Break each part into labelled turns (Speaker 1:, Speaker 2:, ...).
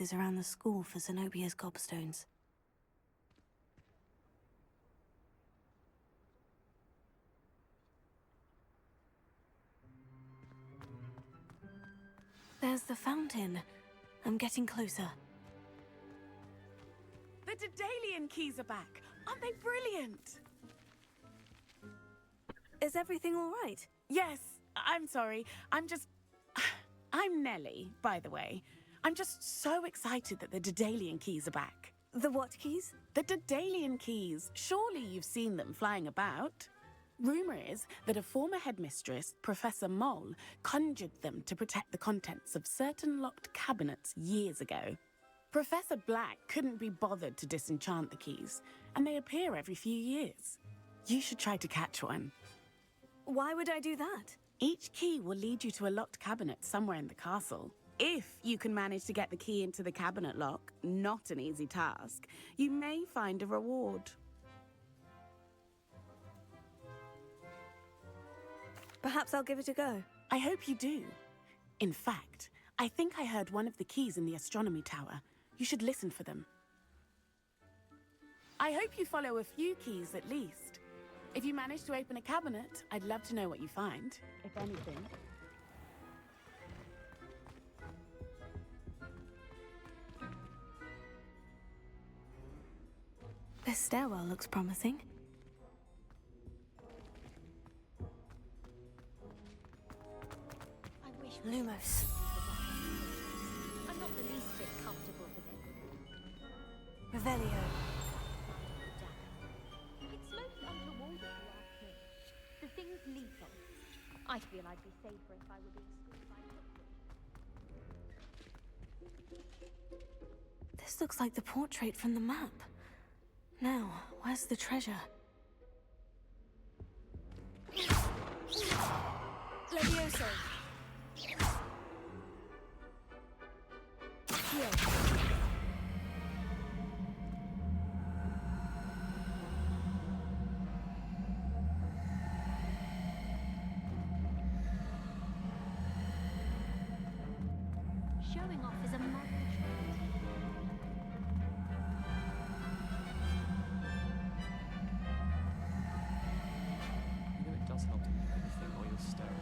Speaker 1: is around the school for Zenobia's gobstones. There's the fountain. I'm getting closer.
Speaker 2: The Daedalian keys are back. Aren't they brilliant?
Speaker 1: Is everything all right?
Speaker 2: Yes, I'm sorry. I'm Nellie, by the way. I'm just so excited that the Daedalian keys are back.
Speaker 1: The what keys?
Speaker 2: The Daedalian keys. Surely you've seen them flying about. Rumour is that a former headmistress, Professor Moll, conjured them to protect the contents of certain locked cabinets years ago. Professor Black couldn't be bothered to disenchant the keys, and they appear every few years. You should try to catch one.
Speaker 1: Why would I do that?
Speaker 2: Each key will lead you to a locked cabinet somewhere in the castle. If you can manage to get the key into the cabinet lock, not an easy task, you may find a reward.
Speaker 1: Perhaps I'll give it a go.
Speaker 2: I hope you do. In fact, I think I heard one of the keys in the astronomy tower. You should listen for them. I hope you follow a few keys at least. If you manage to open a cabinet, I'd love to know what you find, if anything.
Speaker 1: This stairwell looks promising.
Speaker 3: I wish
Speaker 1: Lumos.
Speaker 3: I'm not the least bit comfortable with it.
Speaker 1: Revelio.
Speaker 3: It's most untoward if you ask me. The thing's lethal. I feel I'd be safer if I were being schooled by Hogwarts.
Speaker 1: This looks like the portrait from the map. Now, where's the treasure? Levioso. Here.
Speaker 3: Showing off is a modern trend.
Speaker 4: You know it does help to eat anything while you're staring.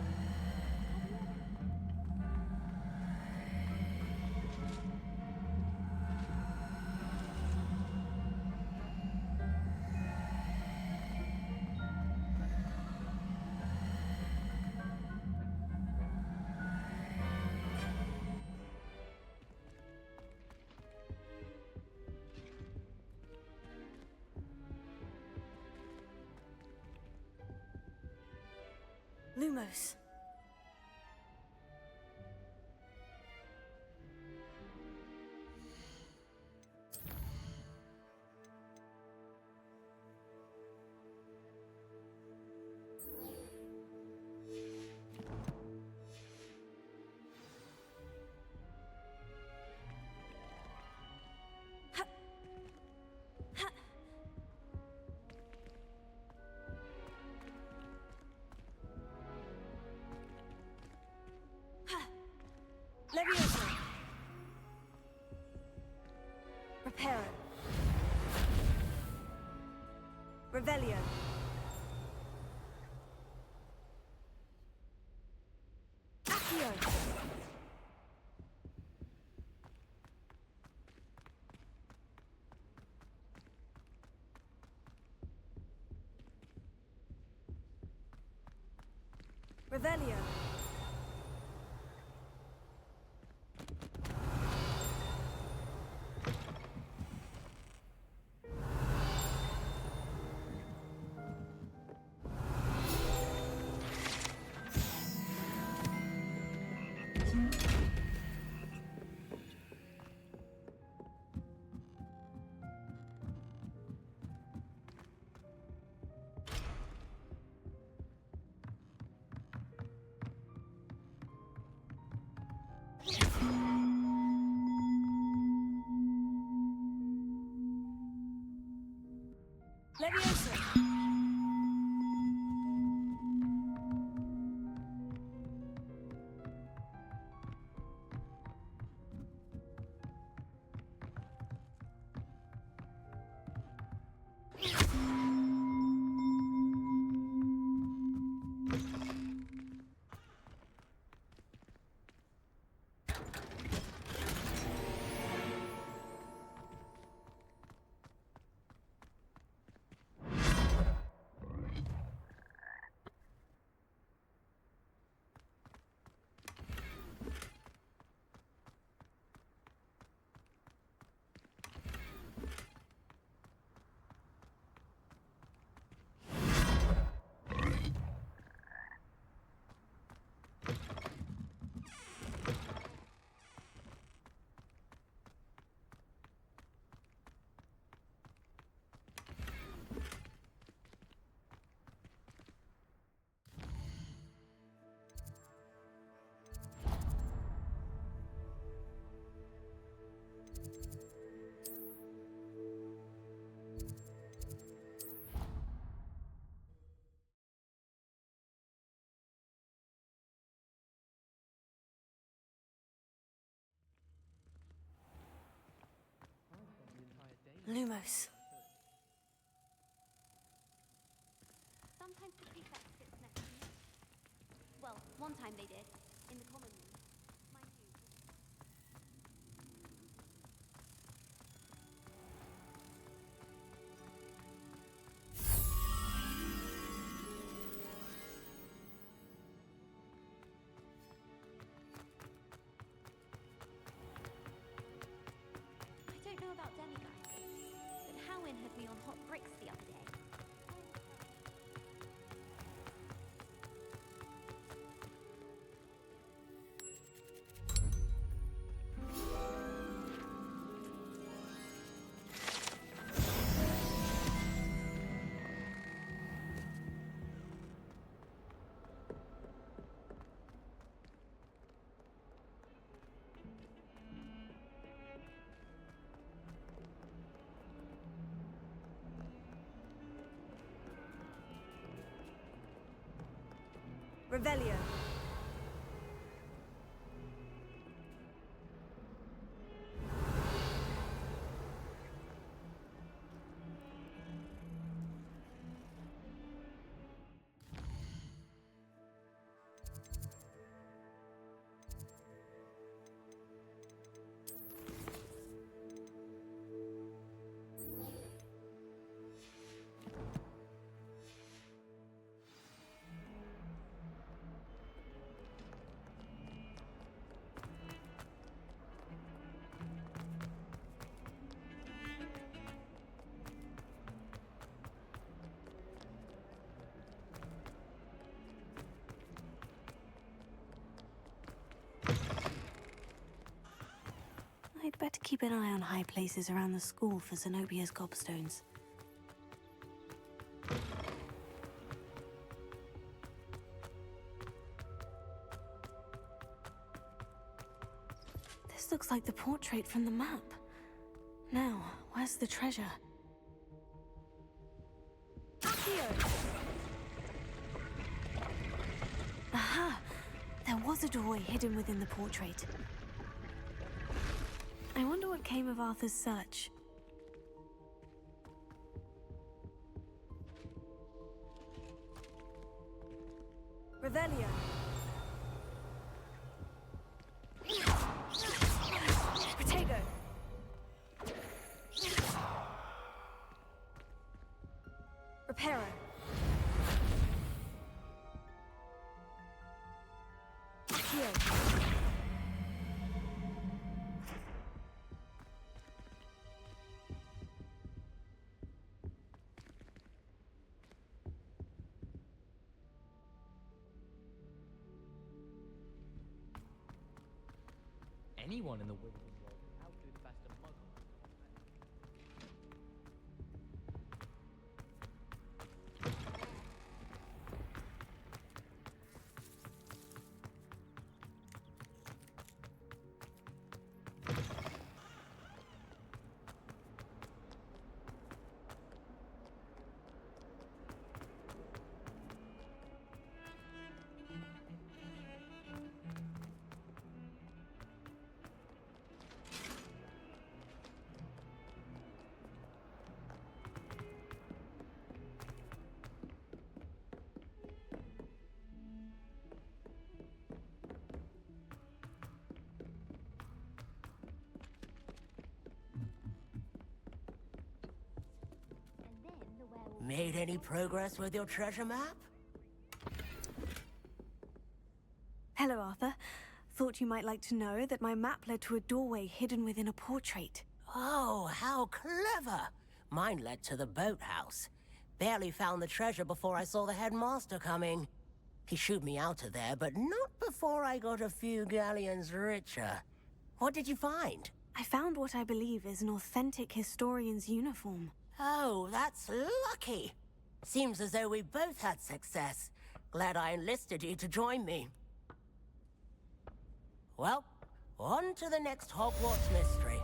Speaker 1: Lumos. Levioso. Reparo. Revelio. Accio. Revelio. Levioso. Lumos.
Speaker 3: Sometimes the prefect sits next to me. Well, one time they did, in the common room. Mind you. I don't know about demigods, but Howin had me on hot bricks the other day.
Speaker 1: Revelio. I'd better keep an eye on high places around the school for Zenobia's gobstones. This looks like the portrait from the map. Now, where's the treasure? Accio! Aha! There was a doorway hidden within the portrait. I wonder what came of Arthur's search. Revelio. Protego. Reparo. Accio.
Speaker 4: Anyone in the wizarding world can outdo the best of muggles.
Speaker 5: Made any progress with your treasure map?
Speaker 1: Hello, Arthur. Thought you might like to know that my map led to a doorway hidden within a portrait.
Speaker 5: Oh, how clever! Mine led to the boathouse. Barely found the treasure before I saw the headmaster coming. He shooed me out of there, but not before I got a few galleons richer. What did you find?
Speaker 1: I found what I believe is an authentic historian's uniform.
Speaker 5: Oh, that's lucky. Seems as though we both had success. Glad I enlisted you to join me. Well, on to the next Hogwarts mystery.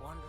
Speaker 5: Wonder...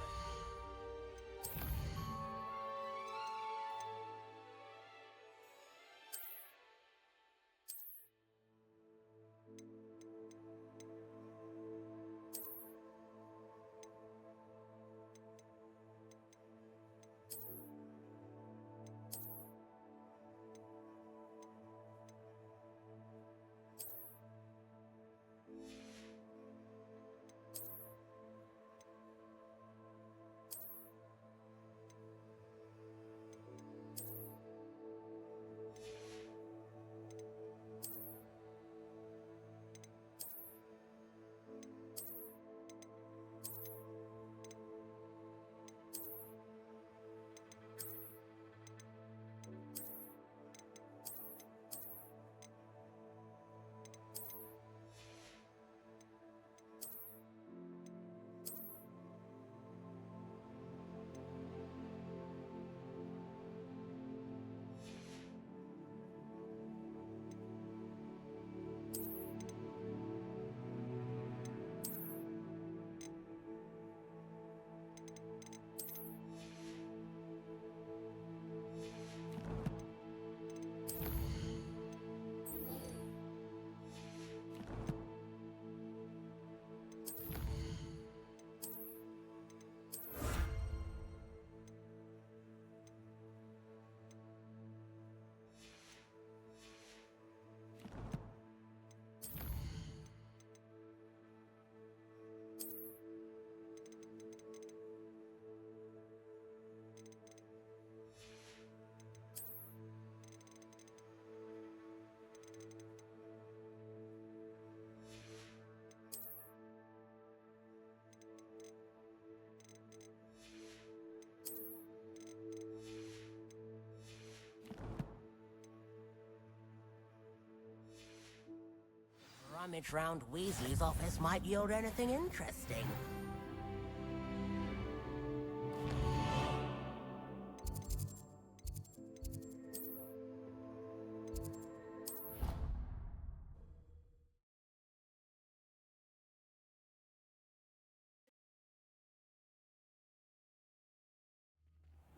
Speaker 5: Rummage round Weasley's office might yield anything interesting.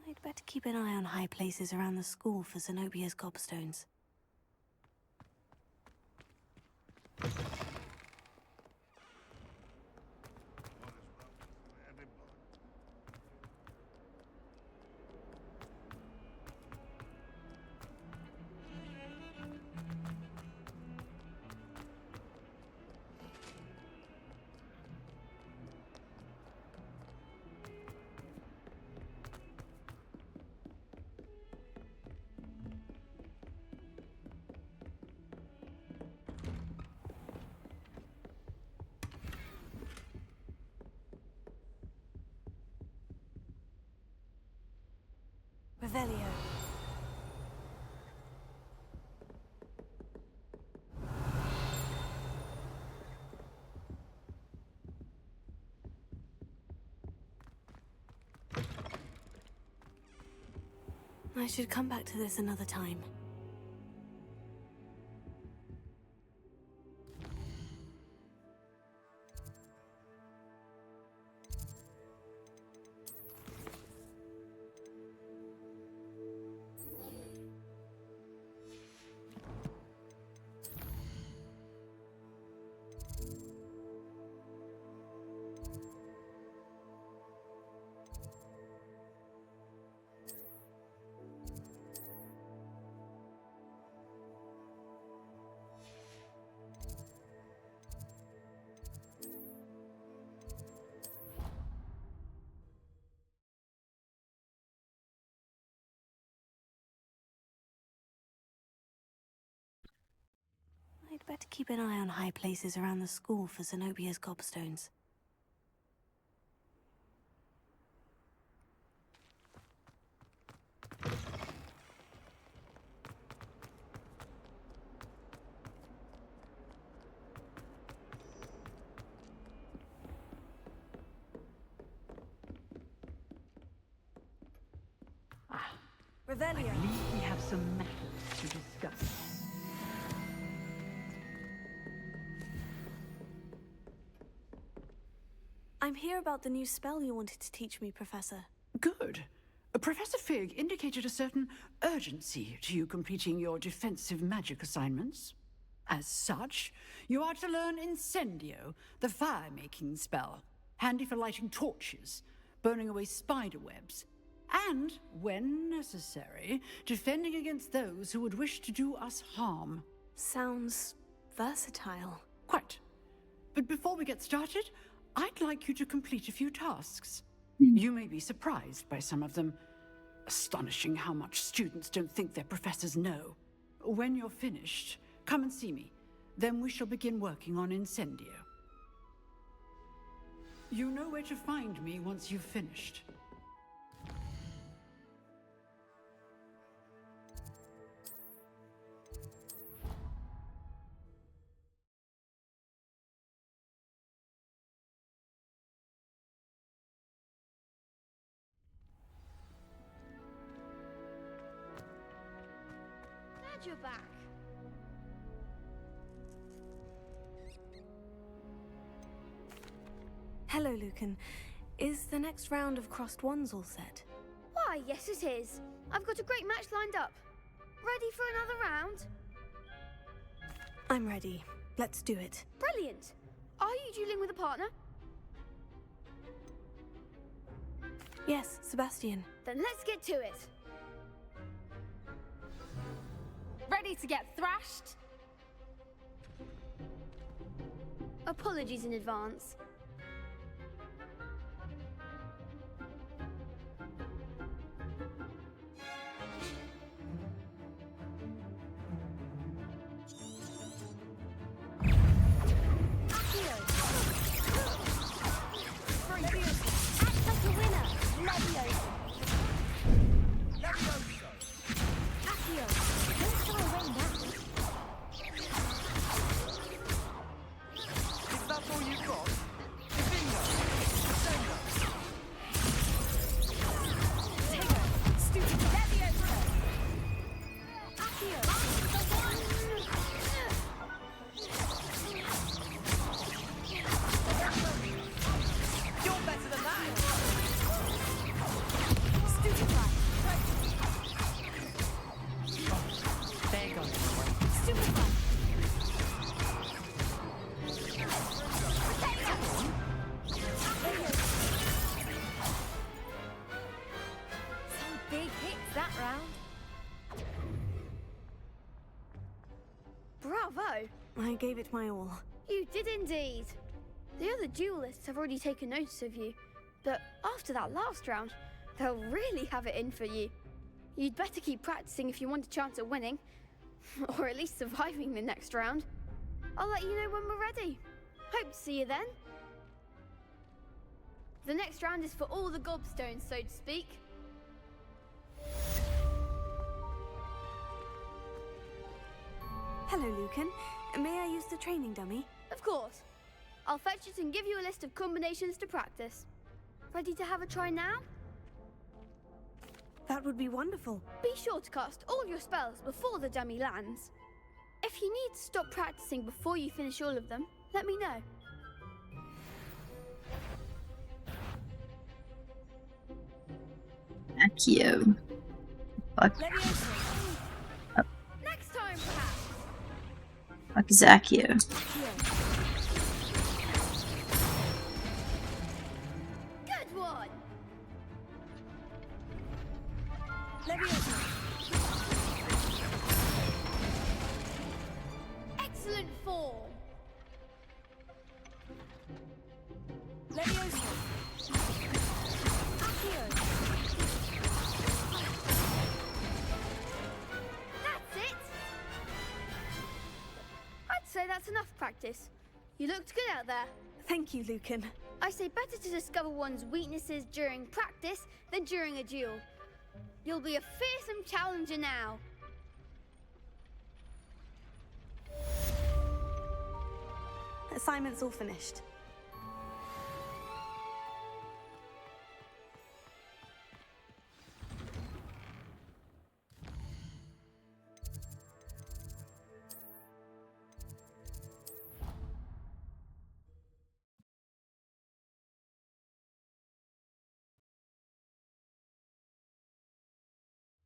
Speaker 1: I'd better keep an eye on high places around the school for Zenobia's gobstones. Revelio. I should come back to this another time. I'd better keep an eye on high places around the school for Zenobia's gobstones.
Speaker 6: I
Speaker 1: Revelio.
Speaker 6: believe we have some matters to discuss.
Speaker 1: I'm here about the new spell you wanted to teach me, Professor.
Speaker 6: Good. Professor Fig indicated a certain urgency to you completing your defensive magic assignments. As such, you are to learn Incendio, the fire-making spell, handy for lighting torches, burning away spider webs, and, when necessary, defending against those who would wish to do us harm.
Speaker 1: Sounds versatile.
Speaker 6: Quite. But before we get started, I'd like you to complete a few tasks. You may be surprised by some of them. Astonishing how much students don't think their professors know. When you're finished, come and see me. Then we shall begin working on Incendio. You know where to find me once you've finished.
Speaker 3: Glad you're back.
Speaker 1: Hello, Lucan. Is the next round of crossed wands all set?
Speaker 3: Why, yes it is. I've got a great match lined up. Ready for another round?
Speaker 1: I'm ready. Let's do it.
Speaker 3: Brilliant. Are you dueling with a partner?
Speaker 1: Yes, Sebastian.
Speaker 3: Then let's get to it.
Speaker 7: Ready to get thrashed?
Speaker 3: Apologies in advance. Bravo!
Speaker 1: I gave it my all.
Speaker 3: You did indeed. The other duelists have already taken notice of you, but after that last round, they'll really have it in for you. You'd better keep practicing if you want a chance at winning, or at least surviving the next round. I'll let you know when we're ready. Hope to see you then. The next round is for all the gobstones, so to speak.
Speaker 1: Hello, Lucan. May I use the training dummy?
Speaker 3: Of course. I'll fetch it and give you a list of combinations to practice. Ready to have a try now?
Speaker 1: That would be wonderful.
Speaker 3: Be sure to cast all your spells before the dummy lands. If you need to stop practicing before you finish all of them, let me know.
Speaker 8: Accio. Fuck.
Speaker 3: Next time, perhaps.
Speaker 8: Fuck is Accio?
Speaker 3: Good one. Excellent form. That's it. I'd say say that's enough practice. You looked good out there.
Speaker 1: Thank you, Lucan.
Speaker 3: I say better to discover one's weaknesses during practice than during a duel. You'll be a fearsome challenger now.
Speaker 1: Assignment's all finished.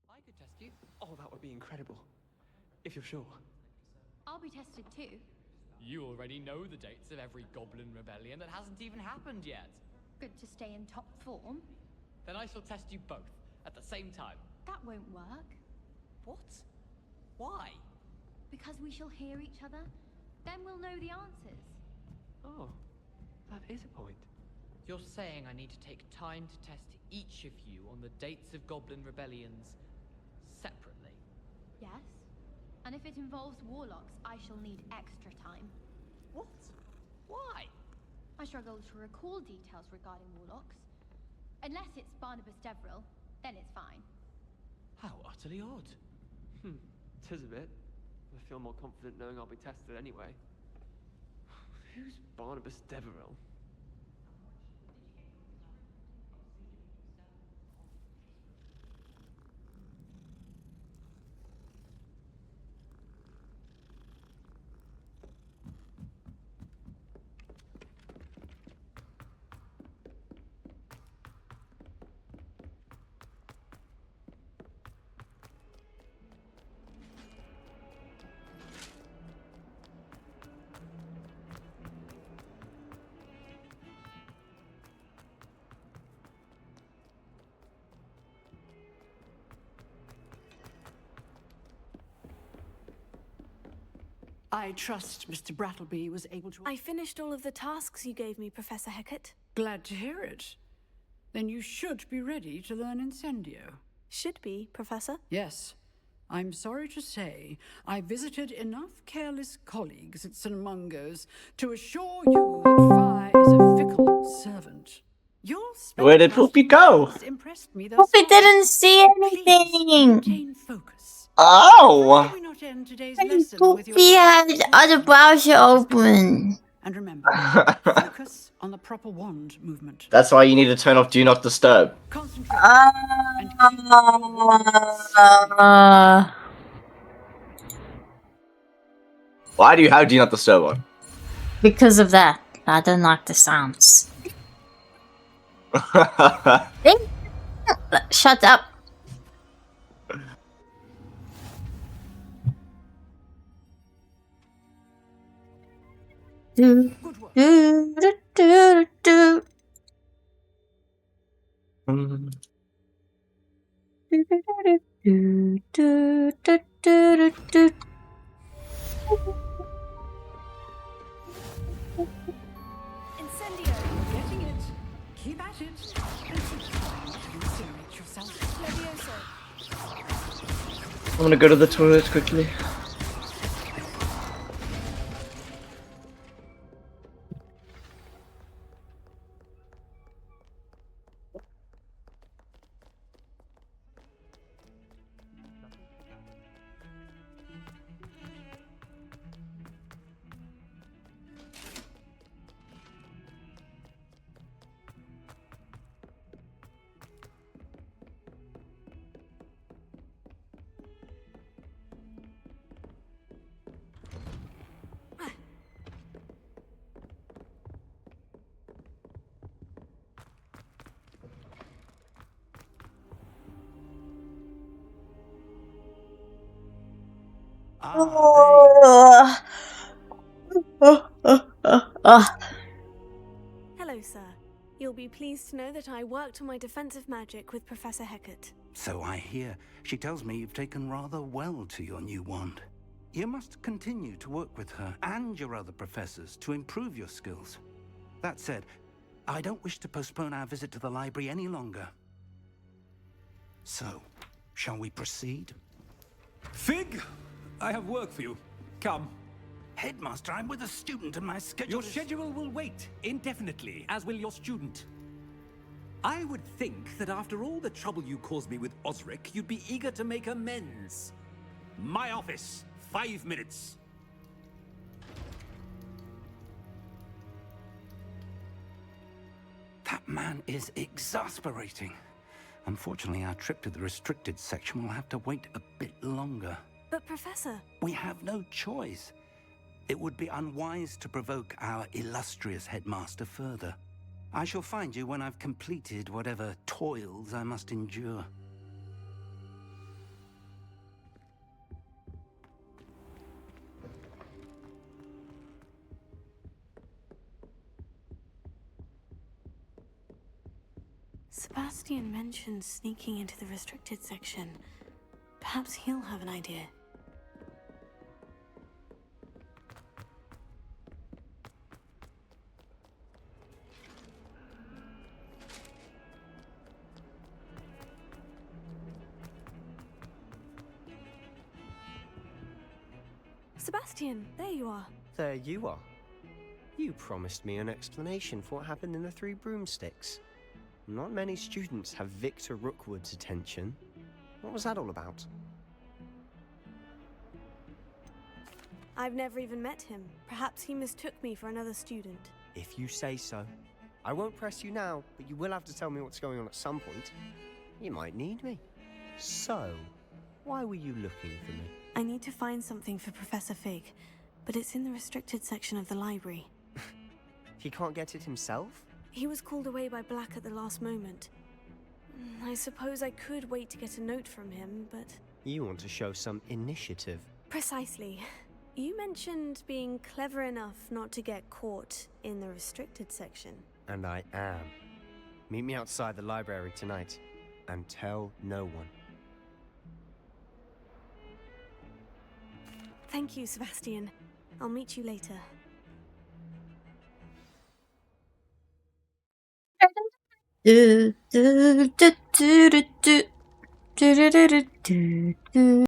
Speaker 4: I could test you. Oh, that would be incredible. If you're sure.
Speaker 7: I'll be tested too.
Speaker 9: You already know the dates of every goblin rebellion that hasn't even happened yet.
Speaker 7: Good to stay in top form.
Speaker 9: Then I shall test you both at the same time.
Speaker 7: That won't work,
Speaker 9: What? Why?
Speaker 7: because we shall hear each other. Then we'll know the answers.
Speaker 4: Oh, that is a point.
Speaker 9: You're saying I need to take time to test each of you on the dates of goblin rebellions separately?
Speaker 7: Yes? And if it involves warlocks, I shall need extra time.
Speaker 9: What? Why?
Speaker 7: I struggle to recall details regarding warlocks. Unless it's Barnabas Deverell, then it's fine.
Speaker 4: How utterly odd. Tis a bit. I feel more confident knowing I'll be tested anyway. Who's Barnabas Deverell?
Speaker 6: I trust Mr. Brattleby was able to...
Speaker 1: I finished all of the tasks you gave me, Professor Hecat.
Speaker 6: Glad to hear it. Then you should be ready to learn Incendio.
Speaker 1: Should be, Professor.
Speaker 6: Yes. I'm sorry to say, I visited enough careless colleagues at St. Mungo's to assure you that fire is a fickle servant. Your
Speaker 10: Where did Poopy go?
Speaker 6: impressed me thus
Speaker 8: Poopy
Speaker 6: far.
Speaker 8: didn't see
Speaker 6: Please
Speaker 8: anything.
Speaker 6: maintain focus.
Speaker 10: Oh!
Speaker 6: Why do we not end today's lesson with your...
Speaker 8: Poopy had other browser open.
Speaker 6: And remember, focus on the proper wand movement.
Speaker 10: That's why you need to turn off Do Not Disturb.
Speaker 6: Concentrate.
Speaker 10: Why do you have Do Not Disturb on?
Speaker 8: Because of that, I don't like the sounds. Shut up. Do, do, do, do, do. Do, do, do, do, do, do.
Speaker 1: Incendio!
Speaker 6: Getting it. Keep at it. And keep trying to incinerate yourself.
Speaker 1: Levioso!
Speaker 10: I'm gonna go to the toilet quickly.
Speaker 1: Hello, sir. You'll be pleased to know that I worked on my defensive magic with Professor Hecat.
Speaker 11: So I hear. She tells me you've taken rather well to your new wand. You must continue to work with her and your other professors to improve your skills. That said, I don't wish to postpone our visit to the library any longer. So, shall we proceed?
Speaker 12: Fig, I have work for you. Come.
Speaker 11: Headmaster, I'm with a student and my schedule
Speaker 12: Your
Speaker 11: is...
Speaker 12: schedule will wait indefinitely, as will your student. I would think that after all the trouble you caused me with Osric, you'd be eager to make amends. My office, 5 minutes.
Speaker 11: That man is exasperating. Unfortunately, our trip to the restricted section will have to wait a bit longer.
Speaker 1: But Professor...
Speaker 11: We have no choice. It would be unwise to provoke our illustrious headmaster further. I shall find you when I've completed whatever toils I must endure.
Speaker 1: Sebastian mentioned sneaking into the restricted section. Perhaps he'll have an idea. Sebastian, there you are.
Speaker 13: There you are. You promised me an explanation for what happened in the Three Broomsticks. Not many students have Victor Rookwood's attention. What was that all about?
Speaker 1: I've never even met him. Perhaps he mistook me for another student.
Speaker 13: If you say so. I won't press you now, but you will have to tell me what's going on at some point. You might need me. So, why were you looking for me?
Speaker 1: I need to find something for Professor Fig, but it's in the restricted section of the library.
Speaker 13: He can't get it himself?
Speaker 1: He was called away by Black at the last moment. I suppose I could wait to get a note from him, but...
Speaker 13: You want to show some initiative.
Speaker 1: Precisely. You mentioned being clever enough not to get caught in the restricted section.
Speaker 13: And I am. Meet me outside the library tonight, and tell no one.
Speaker 1: Thank you, Sebastian. I'll meet you later.
Speaker 8: Do, do, do, do, do, do, do, do, do, do, do.